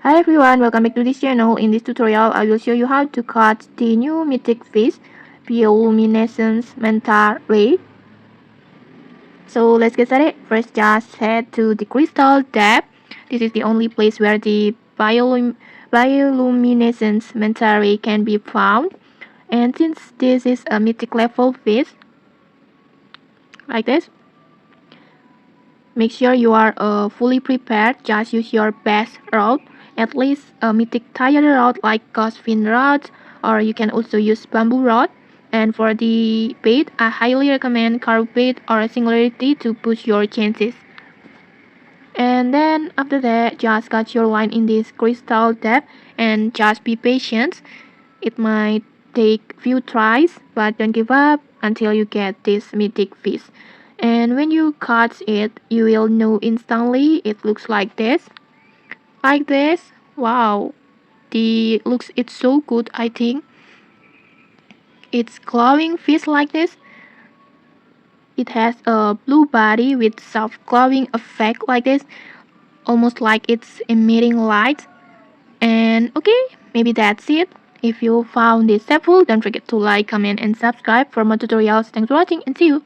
Hi everyone, welcome back to this channel. In this tutorial, I will show you how to cut the new Mythic fish, Bioluminescence Manta Ray. So let's get started. First, just head to the crystal tab. This is the only place where the Bioluminescence Manta Ray can be found. And since this is a Mythic level fish, like this, make sure you are fully prepared. Just use your best rod, at least a Mythic tired rod like fin rod, or you can also use bamboo rod. And for the bait, I highly recommend carbite or singularity to push your chances. And then after that, just cut your line in this crystal depth and just be patient. It might take few tries, but don't give up until you get this Mythic fish. And when you cut it, you will know instantly. It looks like this. Like this. Wow. The looks it's so good, I think. It's glowing fish like this. It has a blue body with soft glowing effect like this. Almost like it's emitting light. And okay, maybe that's it. If you found this helpful, don't forget to like, comment, and subscribe for more tutorials. Thanks for watching and see you.